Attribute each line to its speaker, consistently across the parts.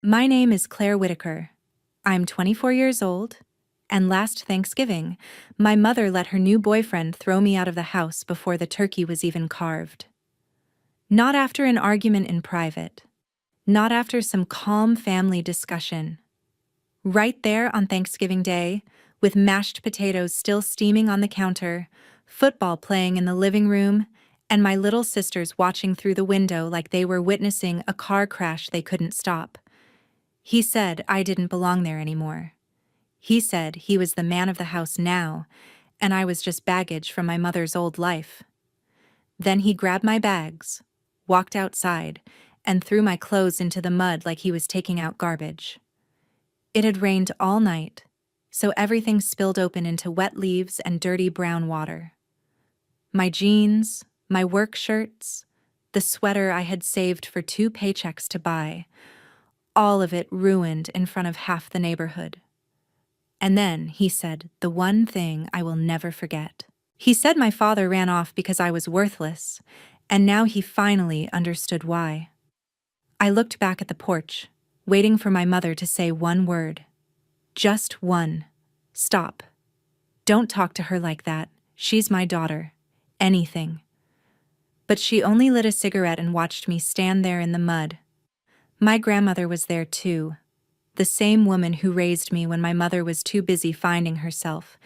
Speaker 1: My name is Claire Whitaker. I'm 24 years old, and last Thanksgiving, my mother let her new boyfriend throw me out of the house before the turkey was even carved. Not after an argument in private. Not after some calm family discussion. Right there on Thanksgiving Day, with mashed potatoes still steaming on the counter, football playing in the living room, and my little sisters watching through the window like they were witnessing a car crash they couldn't stop. He said I didn't belong there anymore. He said he was the man of the house now, and I was just baggage from my mother's old life. Then he grabbed my bags, walked outside, and threw my clothes into the mud like he was taking out garbage. It had rained all night, so everything spilled open into wet leaves and dirty brown water. My jeans, my work shirts, the sweater I had saved for 2 paychecks to buy, all of it ruined in front of half the neighborhood. And then he said the one thing I will never forget. He said my father ran off because I was worthless, and now he finally understood why. I looked back at the porch, waiting for my mother to say one word. Just one. Stop. Don't talk to her like that. She's my daughter. Anything. But she only lit a cigarette and watched me stand there in the mud. My grandmother was there too. The same woman who raised me when my mother was too busy finding herself,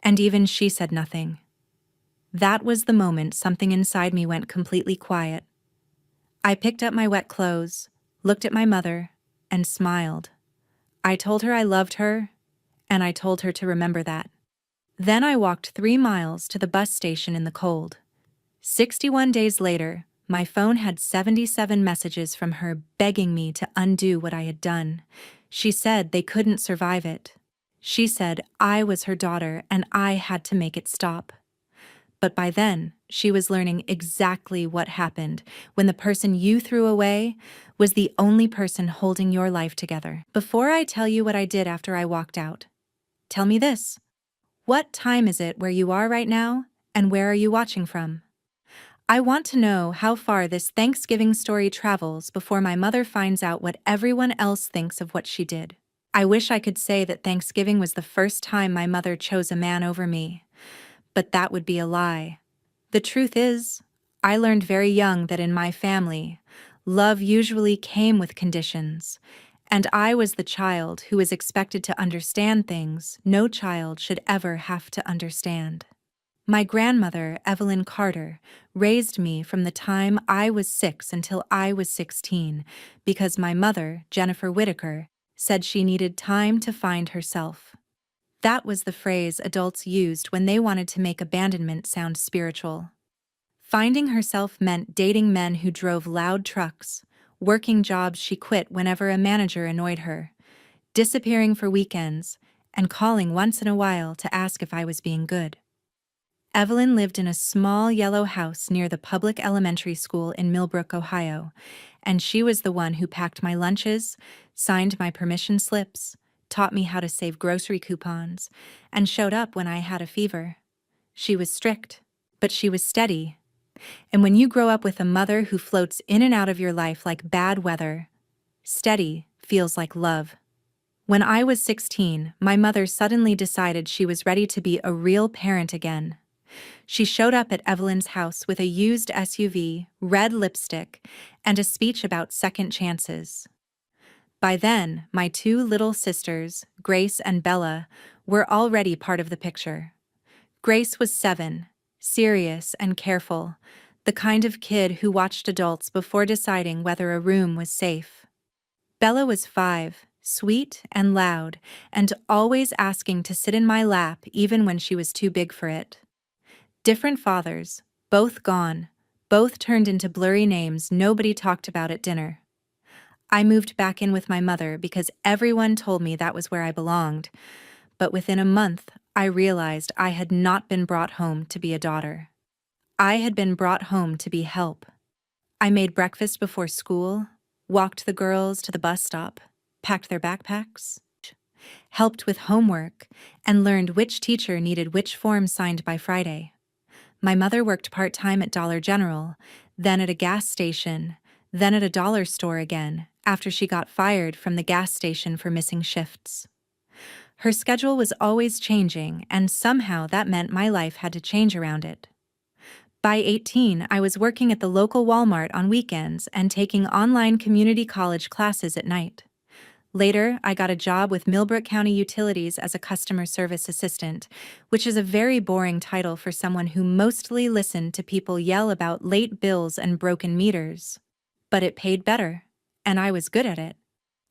Speaker 1: and even she said nothing. That was the moment something inside me went completely quiet. I picked up my wet clothes, looked at my mother, and smiled. I told her I loved her, and I told her to remember that. Then I walked 3 miles to the bus station in the cold. 61 days later, my phone had 77 messages from her begging me to undo what I had done. She said they couldn't survive it. She said I was her daughter and I had to make it stop. But by then, she was learning exactly what happened when the person you threw away was the only person holding your life together. Before I tell you what I did after I walked out, tell me this. What time is it where you are right now, and where are you watching from? I want to know how far this Thanksgiving story travels before my mother finds out what everyone else thinks of what she did. I wish I could say that Thanksgiving was the first time my mother chose a man over me, but that would be a lie. The truth is, I learned very young that in my family, love usually came with conditions, and I was the child who was expected to understand things no child should ever have to understand. My grandmother, Evelyn Carter, raised me from the time I was 6 until I was 16 because my mother, Jennifer Whitaker, said she needed time to find herself. That was the phrase adults used when they wanted to make abandonment sound spiritual. Finding herself meant dating men who drove loud trucks, working jobs she quit whenever a manager annoyed her, disappearing for weekends, and calling once in a while to ask if I was being good. Evelyn lived in a small yellow house near the public elementary school in Millbrook, Ohio, and she was the one who packed my lunches, signed my permission slips, taught me how to save grocery coupons, and showed up when I had a fever. She was strict, but she was steady. And when you grow up with a mother who floats in and out of your life like bad weather, steady feels like love. When I was 16, my mother suddenly decided she was ready to be a real parent again. She showed up at Evelyn's house with a used SUV, red lipstick, and a speech about second chances. By then, my 2 little sisters, Grace and Bella, were already part of the picture. Grace was 7, serious and careful, the kind of kid who watched adults before deciding whether a room was safe. Bella was 5, sweet and loud, and always asking to sit in my lap even when she was too big for it. Different fathers, both gone, both turned into blurry names nobody talked about at dinner. I moved back in with my mother because everyone told me that was where I belonged, but within a month, I realized I had not been brought home to be a daughter. I had been brought home to be help. I made breakfast before school, walked the girls to the bus stop, packed their backpacks, helped with homework, and learned which teacher needed which form signed by Friday. My mother worked part-time at Dollar General, then at a gas station, then at a dollar store again, after she got fired from the gas station for missing shifts. Her schedule was always changing, and somehow that meant my life had to change around it. By 18, I was working at the local Walmart on weekends and taking online community college classes at night. Later, I got a job with Millbrook County Utilities as a customer service assistant, which is a very boring title for someone who mostly listened to people yell about late bills and broken meters. But it paid better, and I was good at it.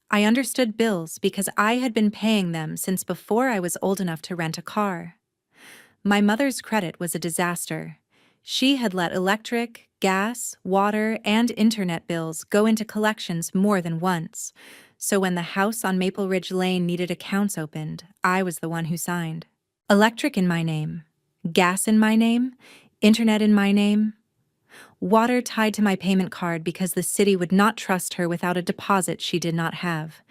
Speaker 1: I understood bills because I had been paying them since before I was old enough to rent a car. My mother's credit was a disaster. She had let electric, gas, water, and internet bills go into collections more than once, so when the house on Maple Ridge Lane needed accounts opened, I was the one who signed. Electric in my name, gas in my name, internet in my name, water tied to my payment card because the city would not trust her without a deposit she did not have.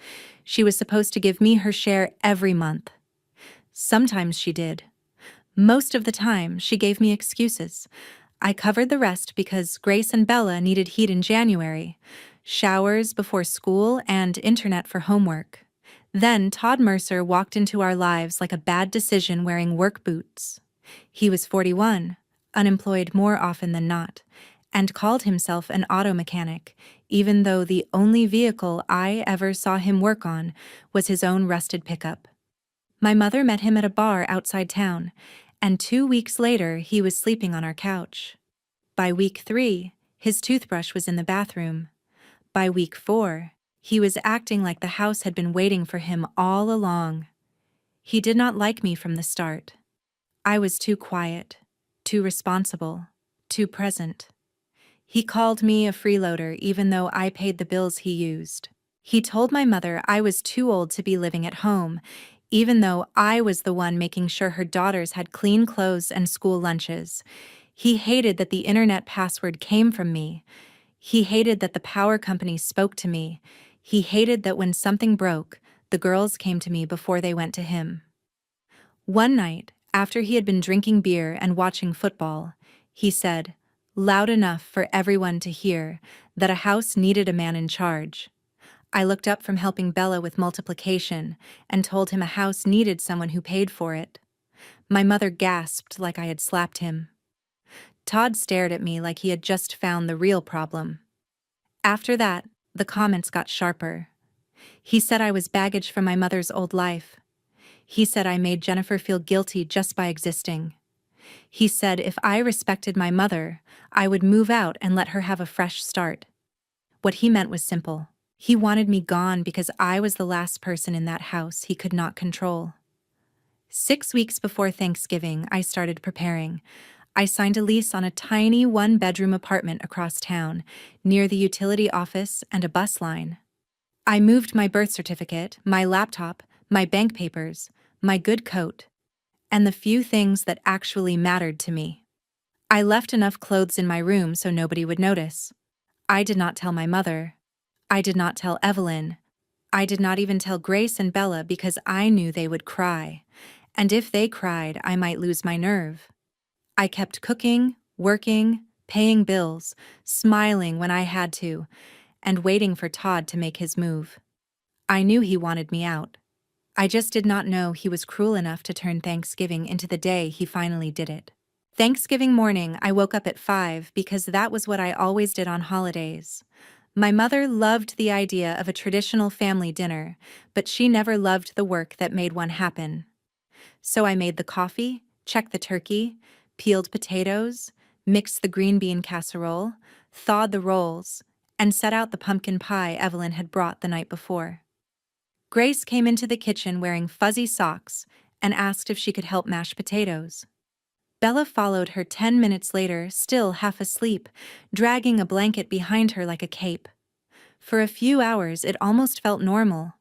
Speaker 1: She was supposed to give me her share every month. Sometimes she did. Most of the time, she gave me excuses. I covered the rest because Grace and Bella needed heat in January, showers before school, and internet for homework. Then Todd Mercer walked into our lives like a bad decision wearing work boots. He was 41, unemployed more often than not, and called himself an auto mechanic, even though the only vehicle I ever saw him work on was his own rusted pickup. My mother met him at a bar outside town, and 2 weeks later he was sleeping on our couch. By week 3, his toothbrush was in the bathroom. By week 4, he was acting like the house had been waiting for him all along. He did not like me from the start. I was too quiet, too responsible, too present. He called me a freeloader even though I paid the bills he used. He told my mother I was too old to be living at home, even though I was the one making sure her daughters had clean clothes and school lunches. He hated that the internet password came from me. He hated that the power company spoke to me. He hated that when something broke, the girls came to me before they went to him. One night, after he had been drinking beer and watching football, he said, loud enough for everyone to hear, that a house needed a man in charge. I looked up from helping Bella with multiplication and told him a house needed someone who paid for it. My mother gasped like I had slapped him. Todd stared at me like he had just found the real problem. After that, the comments got sharper. He said I was baggage from my mother's old life. He said I made Jennifer feel guilty just by existing. He said if I respected my mother, I would move out and let her have a fresh start. What he meant was simple. He wanted me gone because I was the last person in that house he could not control. 6 weeks before Thanksgiving, I started preparing. I signed a lease on a tiny one-bedroom apartment across town, near the utility office and a bus line. I moved my birth certificate, my laptop, my bank papers, my good coat, and the few things that actually mattered to me. I left enough clothes in my room so nobody would notice. I did not tell my mother. I did not tell Evelyn. I did not even tell Grace and Bella because I knew they would cry, and if they cried, I might lose my nerve. I kept cooking, working, paying bills, smiling when I had to, and waiting for Todd to make his move. I knew he wanted me out. I just did not know he was cruel enough to turn Thanksgiving into the day he finally did it. Thanksgiving morning, I woke up at 5 because that was what I always did on holidays. My mother loved the idea of a traditional family dinner, but she never loved the work that made one happen. So I made the coffee, checked the turkey, peeled potatoes, mixed the green bean casserole, thawed the rolls, and set out the pumpkin pie Evelyn had brought the night before. Grace came into the kitchen wearing fuzzy socks and asked if she could help mash potatoes. Bella followed her 10 minutes later, still half asleep, dragging a blanket behind her like a cape. For a few hours, it almost felt normal.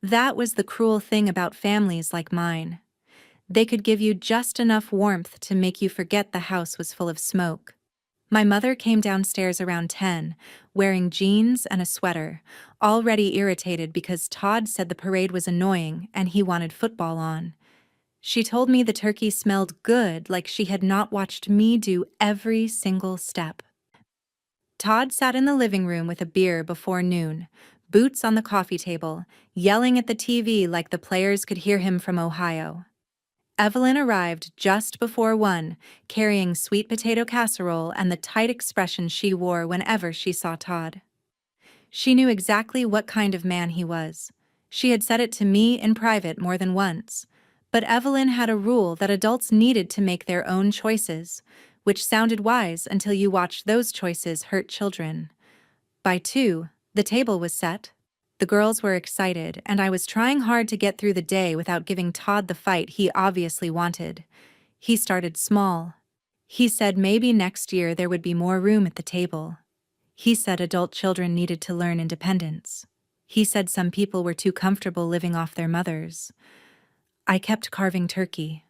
Speaker 1: That was the cruel thing about families like mine. They could give you just enough warmth to make you forget the house was full of smoke. My mother came downstairs around 10, wearing jeans and a sweater, already irritated because Todd said the parade was annoying and he wanted football on. She told me the turkey smelled good, like she had not watched me do every single step. Todd sat in the living room with a beer before noon, boots on the coffee table, yelling at the TV like the players could hear him from Ohio. Evelyn arrived just before 1, carrying sweet potato casserole and the tight expression she wore whenever she saw Todd. She knew exactly what kind of man he was. She had said it to me in private more than once. But Evelyn had a rule that adults needed to make their own choices, which sounded wise until you watched those choices hurt children. By 2, the table was set. The girls were excited, and I was trying hard to get through the day without giving Todd the fight he obviously wanted. He started small. He said maybe next year there would be more room at the table. He said adult children needed to learn independence. He said some people were too comfortable living off their mothers. I kept carving turkey.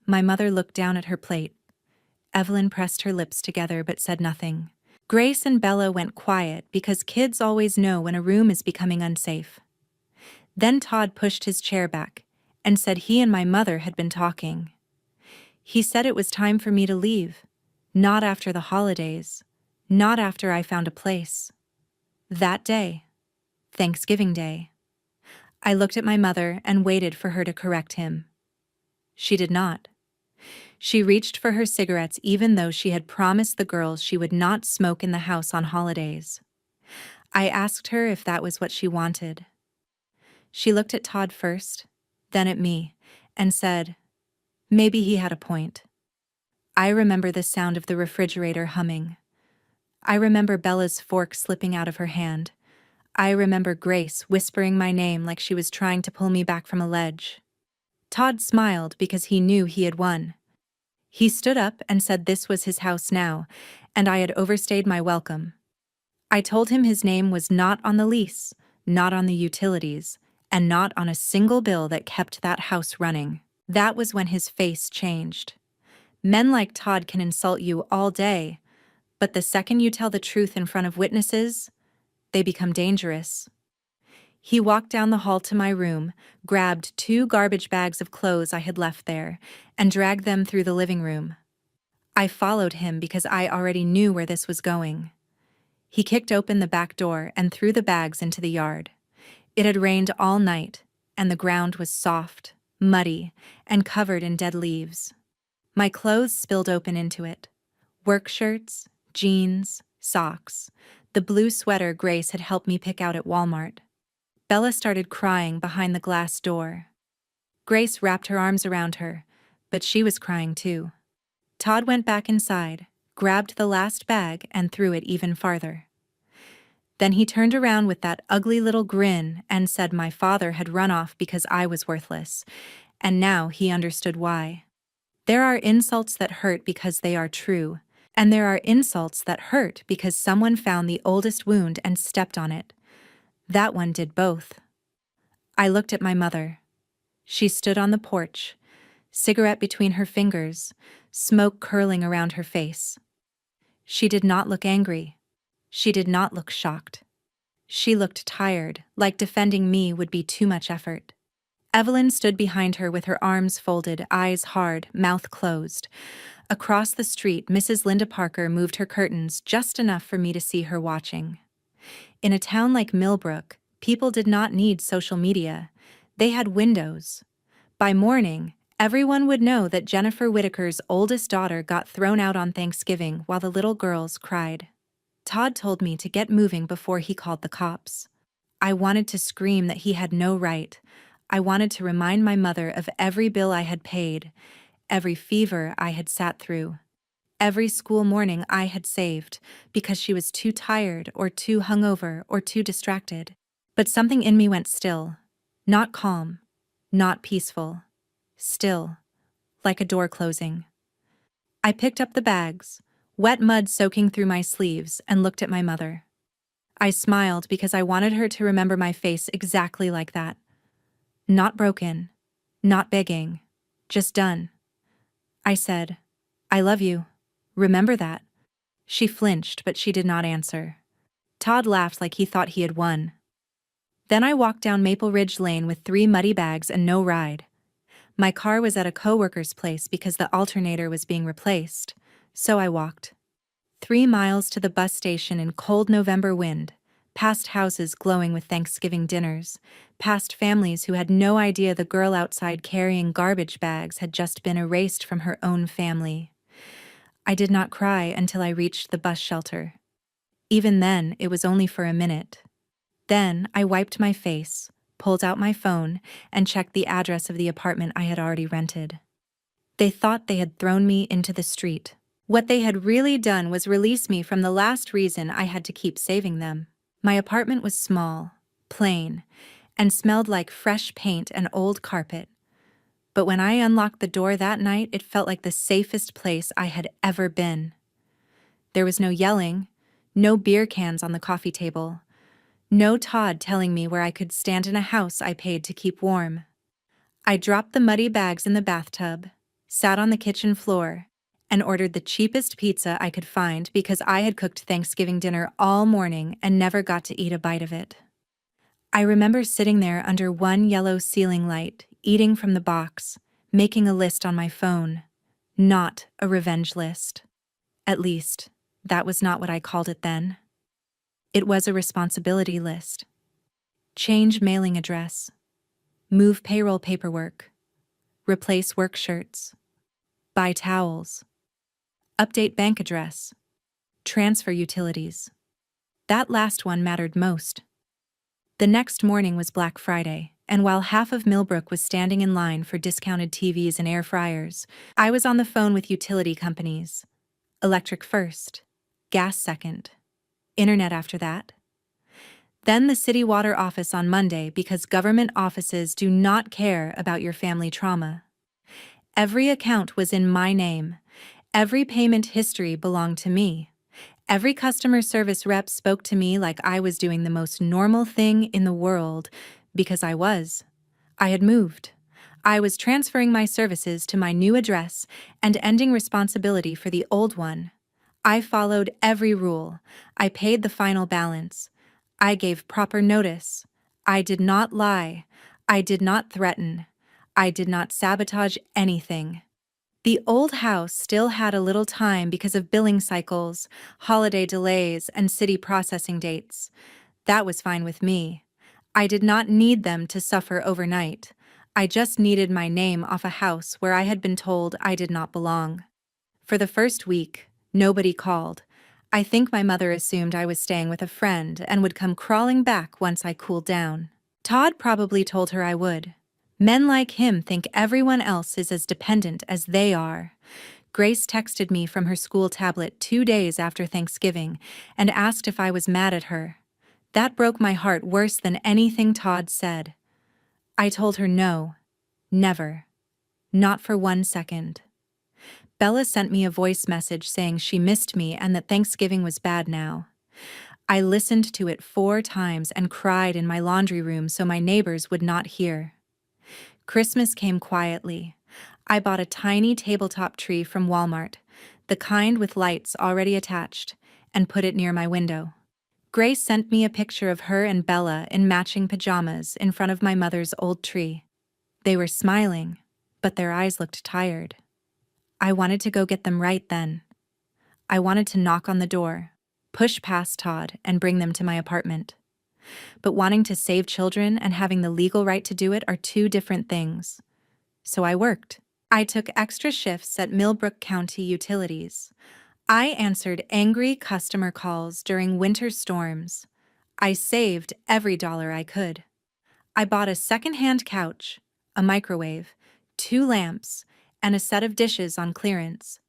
Speaker 1: My mother looked down at her plate. Evelyn pressed her lips together but said nothing. Grace and Bella went quiet because kids always know when a room is becoming unsafe. Then Todd pushed his chair back and said he and my mother had been talking. He said it was time for me to leave, not after the holidays, not after I found a place. That day, Thanksgiving Day, I looked at my mother and waited for her to correct him. She did not. She reached for her cigarettes even though she had promised the girls she would not smoke in the house on holidays. I asked her if that was what she wanted. She looked at Todd first, then at me, and said, maybe he had a point. I remember the sound of the refrigerator humming. I remember Bella's fork slipping out of her hand. I remember Grace whispering my name like she was trying to pull me back from a ledge. Todd smiled because he knew he had won. He stood up and said this was his house now, and I had overstayed my welcome. I told him his name was not on the lease, not on the utilities, and not on a single bill that kept that house running. That was when his face changed. Men like Todd can insult you all day, but the second you tell the truth in front of witnesses, they become dangerous. He walked down the hall to my room, grabbed 2 garbage bags of clothes I had left there, and dragged them through the living room. I followed him because I already knew where this was going. He kicked open the back door and threw the bags into the yard. It had rained all night, and the ground was soft, muddy, and covered in dead leaves. My clothes spilled open into it. Work shirts, jeans, socks, the blue sweater Grace had helped me pick out at Walmart. Bella started crying behind the glass door. Grace wrapped her arms around her, but she was crying too. Todd went back inside, grabbed the last bag, and threw it even farther. Then he turned around with that ugly little grin and said my father had run off because I was worthless, and now he understood why. There are insults that hurt because they are true, and there are insults that hurt because someone found the oldest wound and stepped on it. That one did both. I looked at my mother. She stood on the porch, cigarette between her fingers, smoke curling around her face. She did not look angry. She did not look shocked. She looked tired, like defending me would be too much effort. Evelyn stood behind her with her arms folded, eyes hard, mouth closed. Across the street, Mrs. Linda Parker moved her curtains just enough for me to see her watching. In a town like Millbrook, people did not need social media. They had windows. By morning, everyone would know that Jennifer Whitaker's oldest daughter got thrown out on Thanksgiving while the little girls cried. Todd told me to get moving before he called the cops. I wanted to scream that he had no right. I wanted to remind my mother of every bill I had paid, every fever I had sat through, every school morning I had saved because she was too tired or too hungover or too distracted. But something in me went still, not calm, not peaceful, still, like a door closing. I picked up the bags, wet mud soaking through my sleeves, and looked at my mother. I smiled because I wanted her to remember my face exactly like that. Not broken, not begging, just done. I said, I love you. Remember that. She flinched, but she did not answer. Todd laughed like he thought he had won. Then I walked down Maple Ridge Lane with 3 muddy bags and no ride. My car was at a coworker's place because the alternator was being replaced, so I walked. 3 miles to the bus station in cold November wind, past houses glowing with Thanksgiving dinners, past families who had no idea the girl outside carrying garbage bags had just been erased from her own family. I did not cry until I reached the bus shelter. Even then, it was only for a minute. Then, I wiped my face, pulled out my phone, and checked the address of the apartment I had already rented. They thought they had thrown me into the street. What they had really done was release me from the last reason I had to keep saving them. My apartment was small, plain, and smelled like fresh paint and old carpet. But when I unlocked the door that night, it felt like the safest place I had ever been. There was no yelling, no beer cans on the coffee table, no Todd telling me where I could stand in a house I paid to keep warm. I dropped the muddy bags in the bathtub, sat on the kitchen floor, and ordered the cheapest pizza I could find because I had cooked Thanksgiving dinner all morning and never got to eat a bite of it. I remember sitting there under one yellow ceiling light, eating from the box, making a list on my phone. Not a revenge list. At least, that was not what I called it then. It was a responsibility list. Change mailing address. Move payroll paperwork. Replace work shirts. Buy towels. Update bank address. Transfer utilities. That last one mattered most. The next morning was Black Friday, and while half of Millbrook was standing in line for discounted TVs and air fryers, I was on the phone with utility companies. Electric first, gas second, internet after that. Then the city water office on Monday because government offices do not care about your family trauma. Every account was in my name. Every payment history belonged to me. Every customer service rep spoke to me like I was doing the most normal thing in the world, because I was. I had moved. I was transferring my services to my new address and ending responsibility for the old one. I followed every rule. I paid the final balance. I gave proper notice. I did not lie. I did not threaten. I did not sabotage anything. The old house still had a little time because of billing cycles, holiday delays, and city processing dates. That was fine with me. I did not need them to suffer overnight. I just needed my name off a house where I had been told I did not belong. For the first week, nobody called. I think my mother assumed I was staying with a friend and would come crawling back once I cooled down. Todd probably told her I would. Men like him think everyone else is as dependent as they are. Grace texted me from her school tablet 2 days after Thanksgiving and asked if I was mad at her. That broke my heart worse than anything Todd said. I told her no, never, not for 1 second. Bella sent me a voice message saying she missed me and that Thanksgiving was bad now. I listened to it 4 times and cried in my laundry room so my neighbors would not hear. Christmas came quietly. I bought a tiny tabletop tree from Walmart, the kind with lights already attached, and put it near my window. Grace sent me a picture of her and Bella in matching pajamas in front of my mother's old tree. They were smiling, but their eyes looked tired. I wanted to go get them right then. I wanted to knock on the door, push past Todd, and bring them to my apartment. But wanting to save children and having the legal right to do it are 2 different things. So I worked. I took extra shifts at Millbrook County Utilities. I answered angry customer calls during winter storms. I saved every dollar I could. I bought a second-hand couch, a microwave, 2 lamps, and a set of dishes on clearance.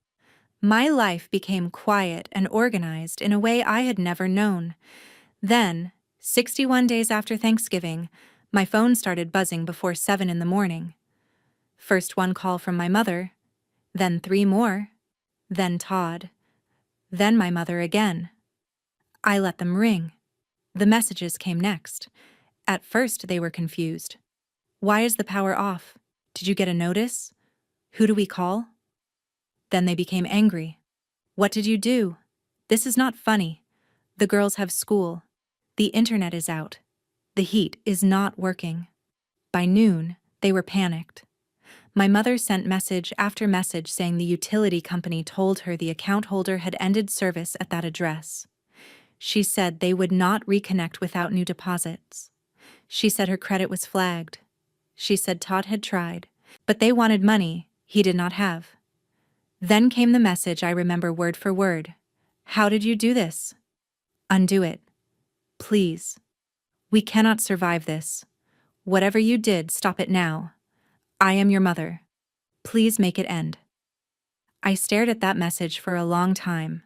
Speaker 1: My life became quiet and organized in a way I had never known. Then, 61 days after Thanksgiving, my phone started buzzing before 7 in the morning. First 1 call from my mother, then 3 more, then Todd, then my mother again. I let them ring. The messages came next. At first they were confused. Why is the power off? Did you get a notice? Who do we call? Then they became angry. What did you do? This is not funny. The girls have school. The internet is out. The heat is not working. By noon, they were panicked. My mother sent message after message saying the utility company told her the account holder had ended service at that address. She said they would not reconnect without new deposits. She said her credit was flagged. She said Todd had tried, but they wanted money he did not have. Then came the message I remember word for word. How did you do this? Undo it. Please. We cannot survive this. Whatever you did, stop it now. I am your mother. Please make it end. I stared at that message for a long time.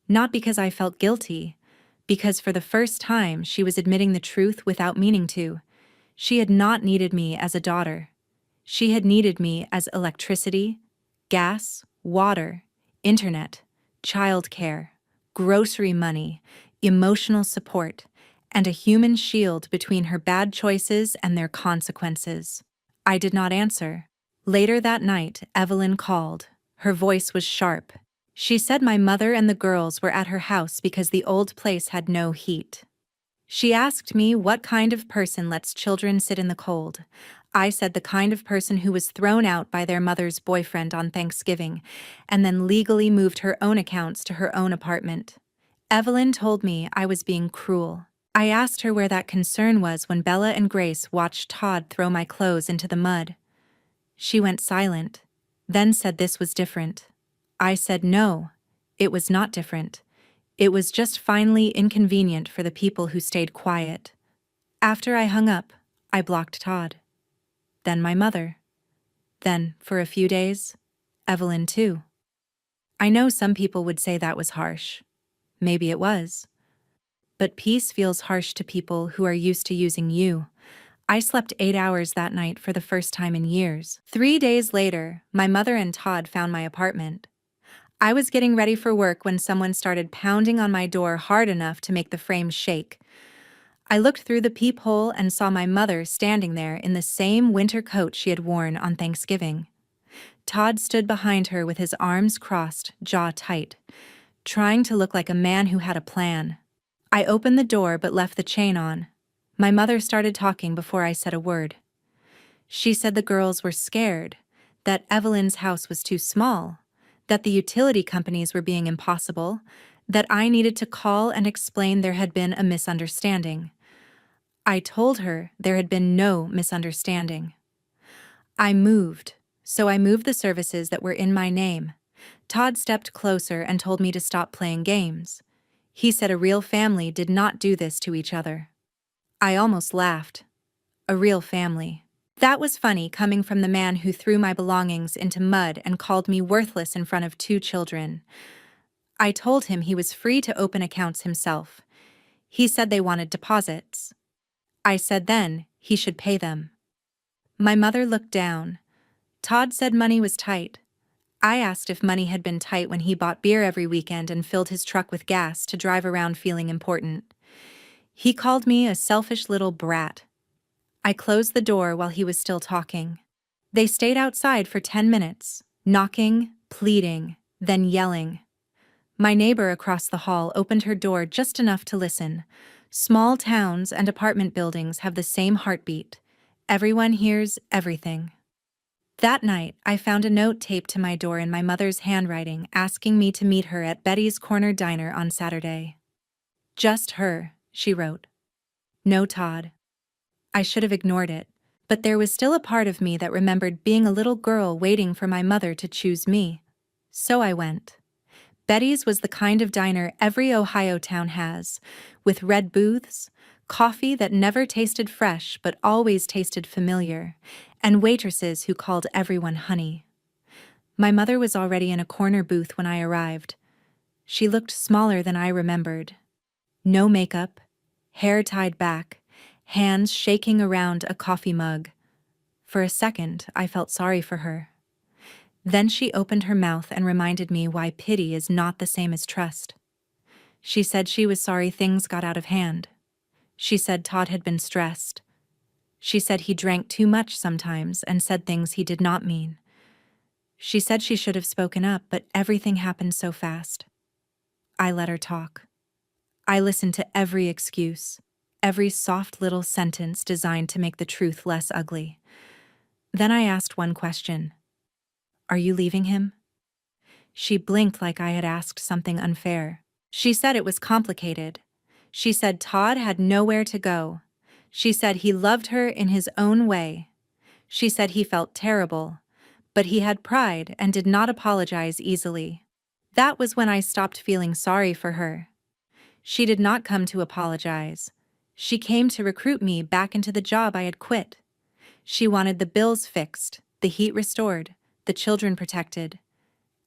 Speaker 1: Not because I felt guilty, because for the first time she was admitting the truth without meaning to. She had not needed me as a daughter. She had needed me as electricity, gas, water, internet, childcare, grocery money, emotional support, and a human shield between her bad choices and their consequences. I did not answer. Later that night, Evelyn called. Her voice was sharp. She said my mother and the girls were at her house because the old place had no heat. She asked me what kind of person lets children sit in the cold. I said the kind of person who was thrown out by their mother's boyfriend on Thanksgiving, and then legally moved her own accounts to her own apartment. Evelyn told me I was being cruel. I asked her where that concern was when Bella and Grace watched Todd throw my clothes into the mud. She went silent, then said this was different. I said no, it was not different. It was just finally inconvenient for the people who stayed quiet. After I hung up, I blocked Todd. Then my mother. Then, for a few days, Evelyn too. I know some people would say that was harsh. Maybe it was. But peace feels harsh to people who are used to using you. I slept 8 hours that night for the first time in years. 3 days later, my mother and Todd found my apartment. I was getting ready for work when someone started pounding on my door hard enough to make the frame shake. I looked through the peephole and saw my mother standing there in the same winter coat she had worn on Thanksgiving. Todd stood behind her with his arms crossed, jaw tight, trying to look like a man who had a plan. I opened the door but left the chain on. My mother started talking before I said a word. She said the girls were scared, that Evelyn's house was too small, that the utility companies were being impossible, that I needed to call and explain there had been a misunderstanding. I told her there had been no misunderstanding. I moved the services that were in my name. Todd stepped closer and told me to stop playing games. He said a real family did not do this to each other. I almost laughed. A real family. That was funny coming from the man who threw my belongings into mud and called me worthless in front of 2 children. I told him he was free to open accounts himself. He said they wanted deposits. I said then he should pay them. My mother looked down. Todd said money was tight. I asked if money had been tight when he bought beer every weekend and filled his truck with gas to drive around feeling important. He called me a selfish little brat. I closed the door while he was still talking. They stayed outside for 10 minutes, knocking, pleading, then yelling. My neighbor across the hall opened her door just enough to listen. Small towns and apartment buildings have the same heartbeat. Everyone hears everything. That night, I found a note taped to my door in my mother's handwriting asking me to meet her at Betty's Corner Diner on Saturday. Just her, she wrote. No Todd. I should have ignored it, but there was still a part of me that remembered being a little girl waiting for my mother to choose me. So I went. Betty's was the kind of diner every Ohio town has, with red booths, coffee that never tasted fresh but always tasted familiar, and waitresses who called everyone honey. My mother was already in a corner booth when I arrived. She looked smaller than I remembered. No makeup, hair tied back, hands shaking around a coffee mug. For a second, I felt sorry for her. Then she opened her mouth and reminded me why pity is not the same as trust. She said she was sorry things got out of hand. She said Todd had been stressed. She said he drank too much sometimes and said things he did not mean. She said she should have spoken up, but everything happened so fast. I let her talk. I listened to every excuse, every soft little sentence designed to make the truth less ugly. Then I asked one question. Are you leaving him? She blinked like I had asked something unfair. She said it was complicated, She said Todd had nowhere to go. She said he loved her in his own way. She said he felt terrible, but he had pride and did not apologize easily. That was when I stopped feeling sorry for her. She did not come to apologize. She came to recruit me back into the job I had quit. She wanted the bills fixed, the heat restored, the children protected,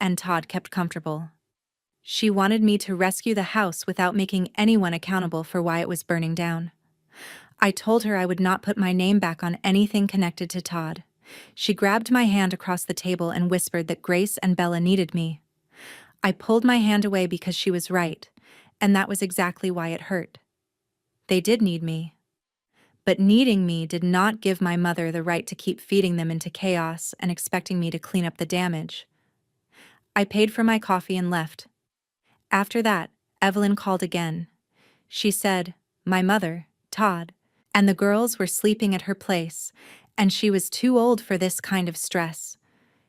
Speaker 1: and Todd kept comfortable. She wanted me to rescue the house without making anyone accountable for why it was burning down. I told her I would not put my name back on anything connected to Todd. She grabbed my hand across the table and whispered that Grace and Bella needed me. I pulled my hand away because she was right, and that was exactly why it hurt. They did need me. But needing me did not give my mother the right to keep feeding them into chaos and expecting me to clean up the damage. I paid for my coffee and left. After that, Evelyn called again. She said, my mother, Todd, and the girls were sleeping at her place, and she was too old for this kind of stress.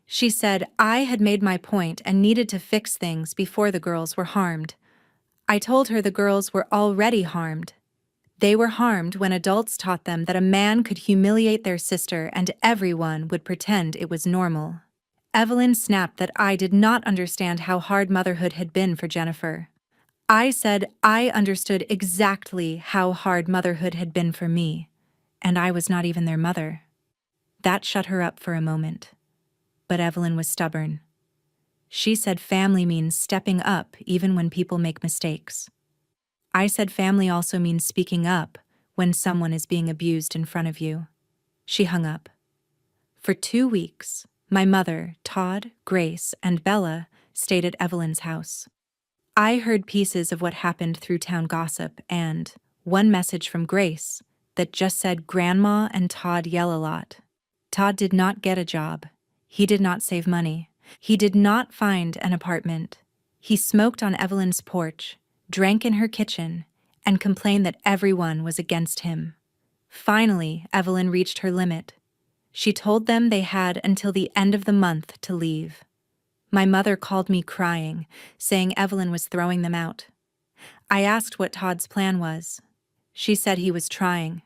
Speaker 1: She said I had made my point and needed to fix things before the girls were harmed. I told her the girls were already harmed. They were harmed when adults taught them that a man could humiliate their sister and everyone would pretend it was normal. Evelyn snapped that I did not understand how hard motherhood had been for Jennifer. I said I understood exactly how hard motherhood had been for me, and I was not even their mother. That shut her up for a moment. But Evelyn was stubborn. She said family means stepping up even when people make mistakes. I said family also means speaking up when someone is being abused in front of you. She hung up. For 2 weeks, my mother, Todd, Grace, and Bella stayed at Evelyn's house. I heard pieces of what happened through town gossip and one message from Grace that just said Grandma and Todd yell a lot. Todd did not get a job. He did not save money. He did not find an apartment. He smoked on Evelyn's porch, drank in her kitchen, and complained that everyone was against him. Finally, Evelyn reached her limit. She told them they had until the end of the month to leave. My mother called me crying, saying Evelyn was throwing them out. I asked what Todd's plan was. She said he was trying.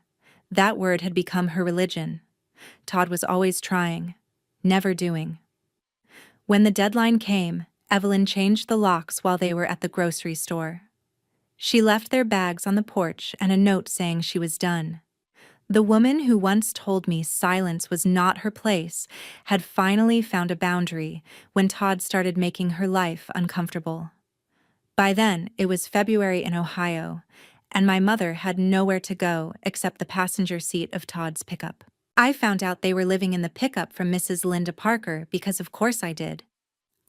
Speaker 1: That word had become her religion. Todd was always trying, never doing. When the deadline came, Evelyn changed the locks while they were at the grocery store. She left their bags on the porch and a note saying she was done. The woman who once told me silence was not her place had finally found a boundary when Todd started making her life uncomfortable. By then, it was February in Ohio, and my mother had nowhere to go except the passenger seat of Todd's pickup. I found out they were living in the pickup from Mrs. Linda Parker because of course I did.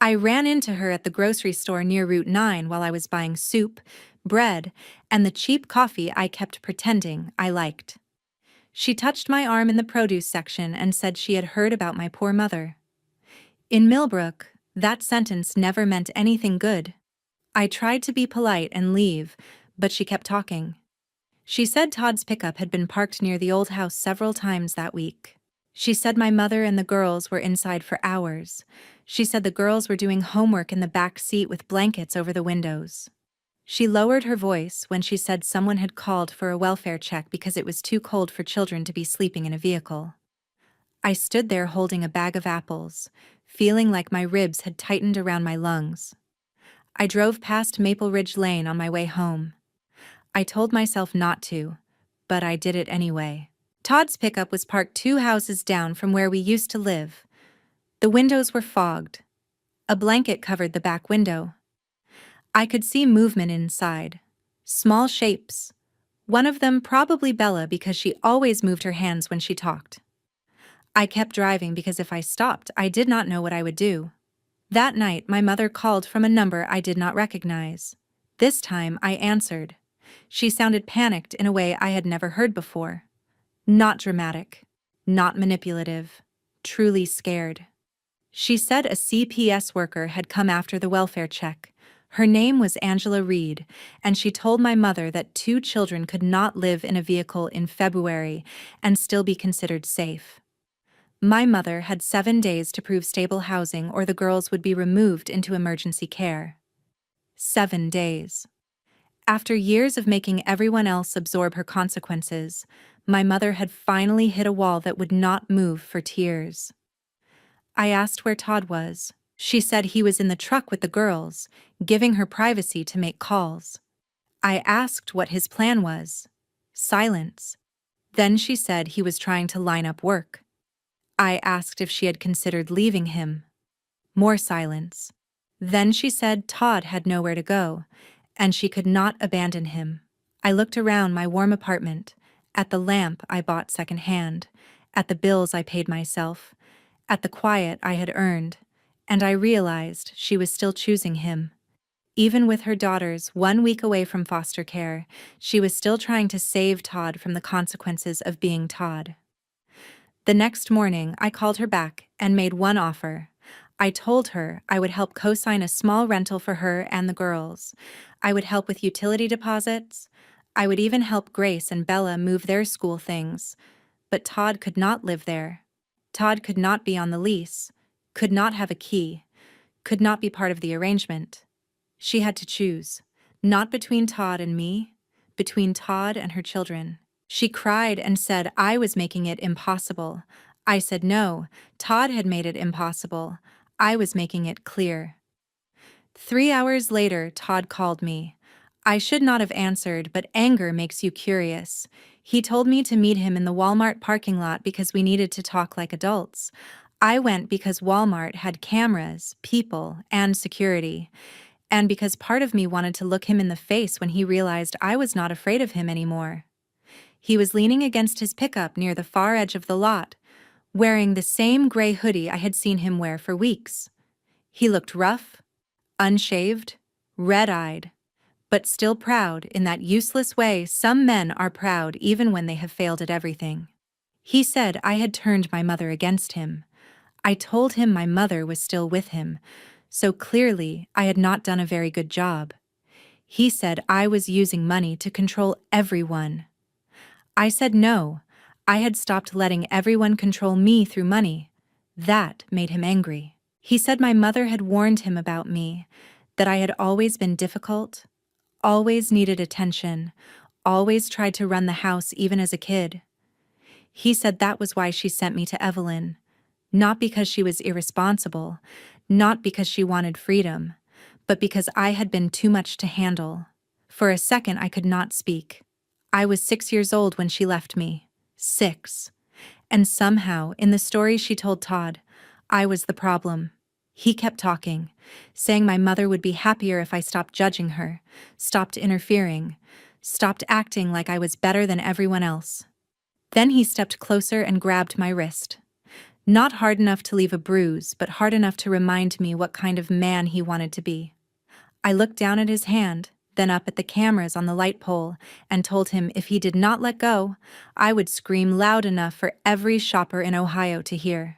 Speaker 1: I ran into her at the grocery store near Route 9 while I was buying soup, bread, and the cheap coffee I kept pretending I liked. She touched my arm in the produce section and said she had heard about my poor mother. In Millbrook, that sentence never meant anything good. I tried to be polite and leave, but she kept talking. She said Todd's pickup had been parked near the old house several times that week. She said my mother and the girls were inside for hours. She said the girls were doing homework in the back seat with blankets over the windows. She lowered her voice when she said someone had called for a welfare check because it was too cold for children to be sleeping in a vehicle. I stood there holding a bag of apples, feeling like my ribs had tightened around my lungs. I drove past Maple Ridge Lane on my way home. I told myself not to, but I did it anyway. Todd's pickup was parked 2 houses down from where we used to live. The windows were fogged. A blanket covered the back window. I could see movement inside. Small shapes. One of them probably Bella because she always moved her hands when she talked. I kept driving because if I stopped, I did not know what I would do. That night, my mother called from a number I did not recognize. This time, I answered. She sounded panicked in a way I had never heard before. Not dramatic. Not manipulative. Truly scared. She said a CPS worker had come after the welfare check. Her name was Angela Reed, and she told my mother that 2 children could not live in a vehicle in February and still be considered safe. My mother had 7 days to prove stable housing or the girls would be removed into emergency care. 7 days. After years of making everyone else absorb her consequences, my mother had finally hit a wall that would not move for tears. I asked where Todd was. She said he was in the truck with the girls, giving her privacy to make calls. I asked what his plan was. Silence. Then she said he was trying to line up work. I asked if she had considered leaving him. More silence. Then she said Todd had nowhere to go, and she could not abandon him. I looked around my warm apartment, at the lamp I bought secondhand, at the bills I paid myself, at the quiet I had earned, and I realized she was still choosing him. Even with her daughters 1 week away from foster care, she was still trying to save Todd from the consequences of being Todd. The next morning, I called her back and made one offer. I told her I would help co-sign a small rental for her and the girls. I would help with utility deposits. I would even help Grace and Bella move their school things. But Todd could not live there. Todd could not be on the lease, could not have a key, could not be part of the arrangement. She had to choose, not between Todd and me, between Todd and her children. She cried and said I was making it impossible. I said no, Todd had made it impossible. I was making it clear. 3 hours later, Todd called me. I should not have answered, but anger makes you curious. He told me to meet him in the Walmart parking lot because we needed to talk like adults. I went because Walmart had cameras, people, and security. And because part of me wanted to look him in the face when he realized I was not afraid of him anymore. He was leaning against his pickup near the far edge of the lot, wearing the same gray hoodie I had seen him wear for weeks. He looked rough, unshaved, red-eyed, but still proud in that useless way some men are proud even when they have failed at everything. He said I had turned my mother against him. I told him my mother was still with him, so clearly I had not done a very good job. He said I was using money to control everyone. I said no, I had stopped letting everyone control me through money. That made him angry. He said my mother had warned him about me, that I had always been difficult, always needed attention, always tried to run the house even as a kid. He said that was why she sent me to Evelyn, not because she was irresponsible, not because she wanted freedom, but because I had been too much to handle. For a second I could not speak. I was 6 years old when she left me. 6. And somehow, in the story she told Todd, I was the problem. He kept talking, saying my mother would be happier if I stopped judging her, stopped interfering, stopped acting like I was better than everyone else. Then he stepped closer and grabbed my wrist. Not hard enough to leave a bruise, but hard enough to remind me what kind of man he wanted to be. I looked down at his hand, then up at the cameras on the light pole, and told him if he did not let go, I would scream loud enough for every shopper in Ohio to hear.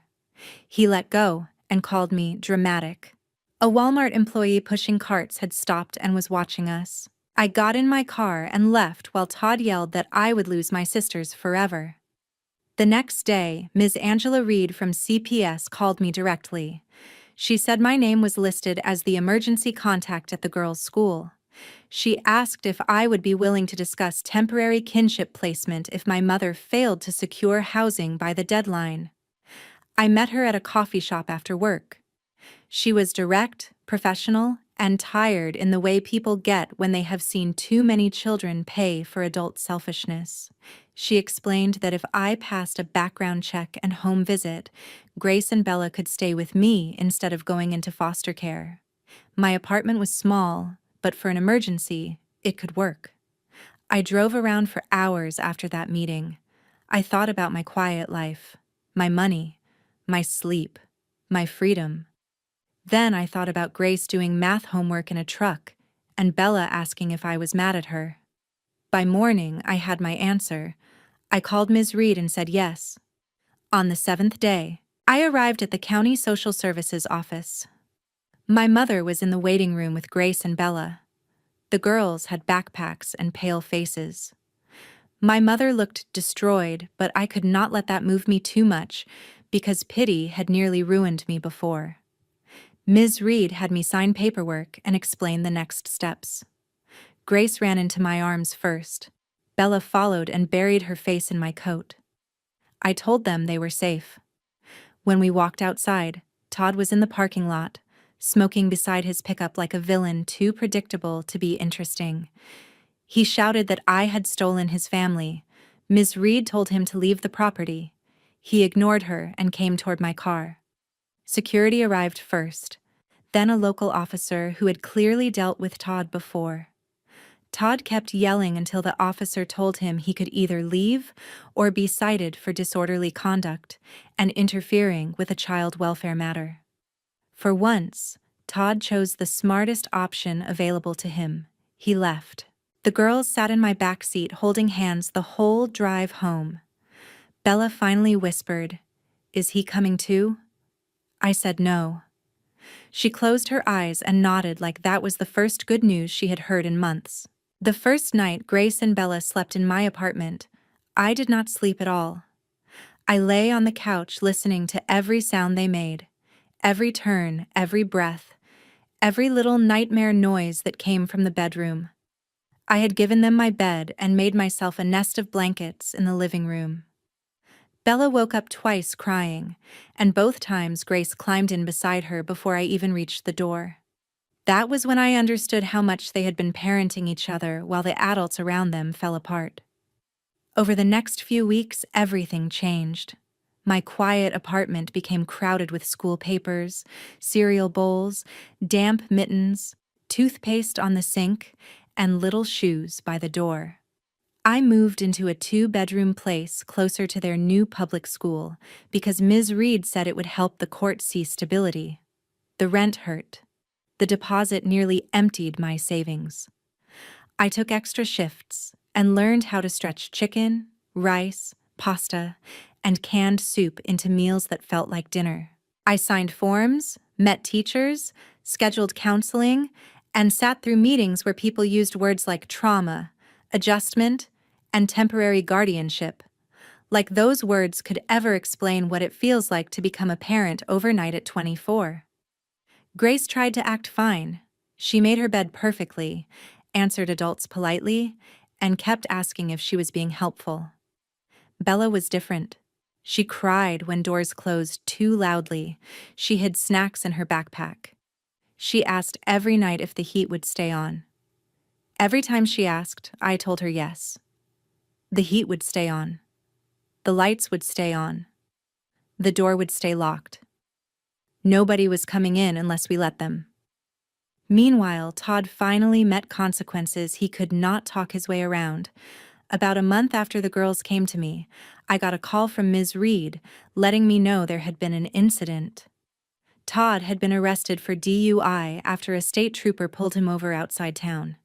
Speaker 1: He let go and called me dramatic. A Walmart employee pushing carts had stopped and was watching us. I got in my car and left while Todd yelled that I would lose my sisters forever. The next day, Ms. Angela Reed from CPS called me directly. She said my name was listed as the emergency contact at the girls' school. She asked if I would be willing to discuss temporary kinship placement if my mother failed to secure housing by the deadline. I met her at a coffee shop after work. She was direct, professional, and tired in the way people get when they have seen too many children pay for adult selfishness. She explained that if I passed a background check and home visit, Grace and Bella could stay with me instead of going into foster care. My apartment was small, but for an emergency, it could work. I drove around for hours after that meeting. I thought about my quiet life, my money, my sleep, my freedom. Then I thought about Grace doing math homework in a truck, and Bella asking if I was mad at her. By morning, I had my answer. I called Ms. Reed and said yes. On the 7th day, I arrived at the county social services office. My mother was in the waiting room with Grace and Bella. The girls had backpacks and pale faces. My mother looked destroyed, but I could not let that move me too much, because pity had nearly ruined me before. Ms. Reed had me sign paperwork and explain the next steps. Grace ran into my arms first. Bella followed and buried her face in my coat. I told them they were safe. When we walked outside, Todd was in the parking lot, smoking beside his pickup like a villain too predictable to be interesting. He shouted that I had stolen his family. Ms. Reed told him to leave the property. He ignored her and came toward my car. Security arrived first, then a local officer who had clearly dealt with Todd before. Todd kept yelling until the officer told him he could either leave or be cited for disorderly conduct and interfering with a child welfare matter. For once, Todd chose the smartest option available to him. He left. The girls sat in my back seat holding hands the whole drive home. Bella finally whispered, "Is he coming too?" I said no. She closed her eyes and nodded like that was the first good news she had heard in months. The first night Grace and Bella slept in my apartment, I did not sleep at all. I lay on the couch listening to every sound they made, every turn, every breath, every little nightmare noise that came from the bedroom. I had given them my bed and made myself a nest of blankets in the living room. Bella woke up twice crying, and both times Grace climbed in beside her before I even reached the door. That was when I understood how much they had been parenting each other while the adults around them fell apart. Over the next few weeks, everything changed. My quiet apartment became crowded with school papers, cereal bowls, damp mittens, toothpaste on the sink, and little shoes by the door. I moved into a 2-bedroom place closer to their new public school because Ms. Reed said it would help the court see stability. The rent hurt. The deposit nearly emptied my savings. I took extra shifts and learned how to stretch chicken, rice, pasta, and canned soup into meals that felt like dinner. I signed forms, met teachers, scheduled counseling, and sat through meetings where people used words like trauma, adjustment, and temporary guardianship. Like those words could ever explain what it feels like to become a parent overnight at 24. Grace tried to act fine. She made her bed perfectly, answered adults politely, and kept asking if she was being helpful. Bella was different. She cried when doors closed too loudly. She hid snacks in her backpack. She asked every night if the heat would stay on. Every time she asked, I told her yes. The heat would stay on. The lights would stay on. The door would stay locked. Nobody was coming in unless we let them. Meanwhile, Todd finally met consequences he could not talk his way around. About a month after the girls came to me, I got a call from Ms. Reed letting me know there had been an incident. Todd had been arrested for DUI after a state trooper pulled him over outside town.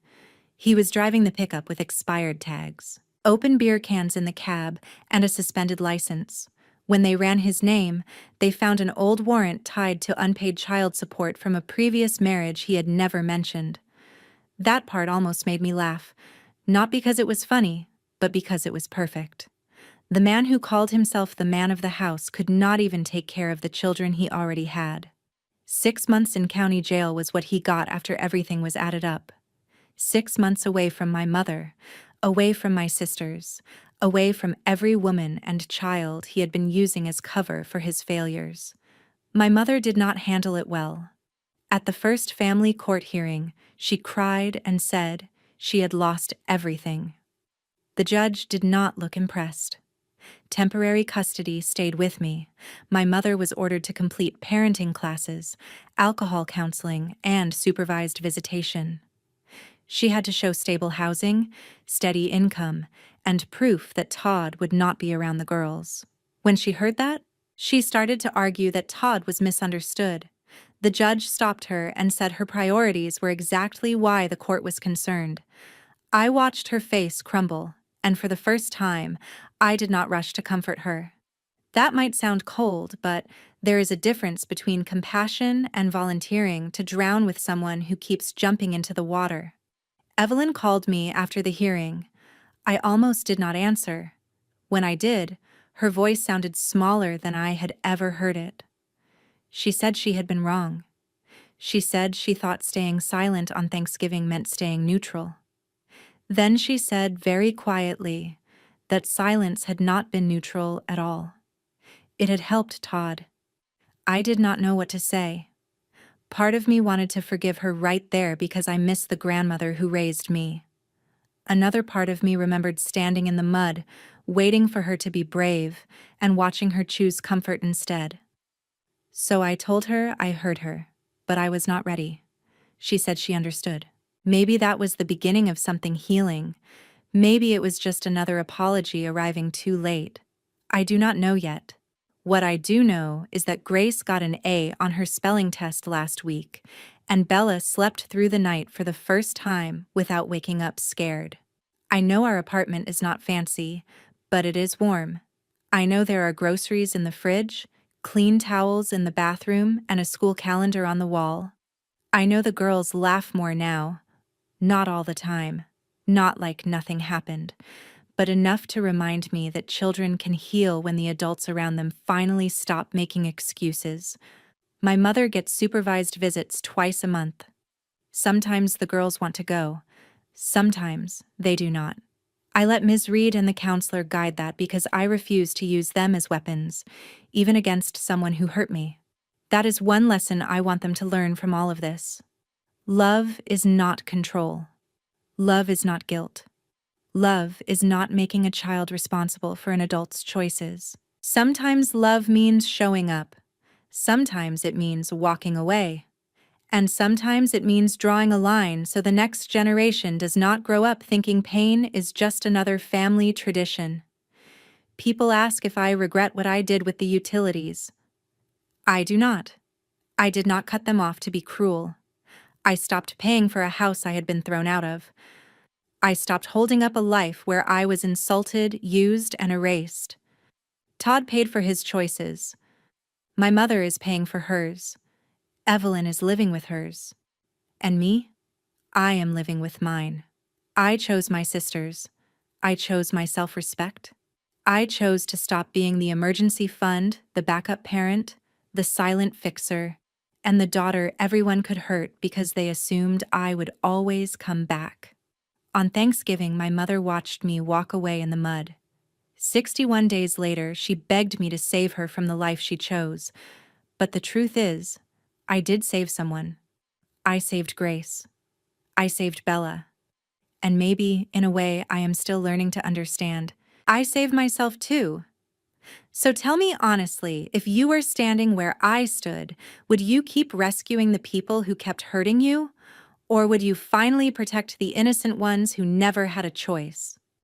Speaker 1: He was driving the pickup with expired tags, open beer cans in the cab, and a suspended license. When they ran his name, they found an old warrant tied to unpaid child support from a previous marriage he had never mentioned. That part almost made me laugh, not because it was funny, but because it was perfect. The man who called himself the man of the house could not even take care of the children he already had. 6 months in county jail was what he got after everything was added up. 6 months away from my mother, away from my sisters, away from every woman and child he had been using as cover for his failures. My mother did not handle it well. At the first family court hearing, she cried and said she had lost everything. The judge did not look impressed. Temporary custody stayed with me. My mother was ordered to complete parenting classes, alcohol counseling, and supervised visitation. She had to show stable housing, steady income, and proof that Todd would not be around the girls. When she heard that, she started to argue that Todd was misunderstood. The judge stopped her and said her priorities were exactly why the court was concerned. I watched her face crumble, and for the first time, I did not rush to comfort her. That might sound cold, but there is a difference between compassion and volunteering to drown with someone who keeps jumping into the water. Evelyn called me after the hearing. I almost did not answer. When I did, her voice sounded smaller than I had ever heard it. She said she had been wrong. She said she thought staying silent on Thanksgiving meant staying neutral. Then she said very quietly that silence had not been neutral at all. It had helped Todd. I did not know what to say. Part of me wanted to forgive her right there because I missed the grandmother who raised me. Another part of me remembered standing in the mud, waiting for her to be brave, and watching her choose comfort instead. So I told her I heard her, but I was not ready. She said she understood. Maybe that was the beginning of something healing. Maybe it was just another apology arriving too late. I do not know yet. What I do know is that Grace got an A on her spelling test last week, and Bella slept through the night for the first time without waking up scared. I know our apartment is not fancy, but it is warm. I know there are groceries in the fridge, clean towels in the bathroom, and a school calendar on the wall. I know the girls laugh more now. Not all the time. Not like nothing happened, but enough to remind me that children can heal when the adults around them finally stop making excuses. My mother gets supervised visits twice a month. Sometimes the girls want to go. Sometimes they do not. I let Ms. Reed and the counselor guide that because I refuse to use them as weapons, even against someone who hurt me. That is one lesson I want them to learn from all of this. Love is not control. Love is not guilt. Love is not making a child responsible for an adult's choices. Sometimes love means showing up. Sometimes it means walking away. And sometimes it means drawing a line so the next generation does not grow up thinking pain is just another family tradition. People ask if I regret what I did with the utilities. I do not. I did not cut them off to be cruel. I stopped paying for a house I had been thrown out of. I stopped holding up a life where I was insulted, used, and erased. Todd paid for his choices. My mother is paying for hers. Evelyn is living with hers. And me? I am living with mine. I chose my sisters. I chose my self-respect. I chose to stop being the emergency fund, the backup parent, the silent fixer, and the daughter everyone could hurt because they assumed I would always come back. On Thanksgiving, my mother watched me walk away in the mud. 61 days later, she begged me to save her from the life she chose. But the truth is, I did save someone. I saved Grace. I saved Bella. And maybe, in a way, I am still learning to understand. I saved myself too. So tell me honestly, if you were standing where I stood, would you keep rescuing the people who kept hurting you? Or would you finally protect the innocent ones who never had a choice?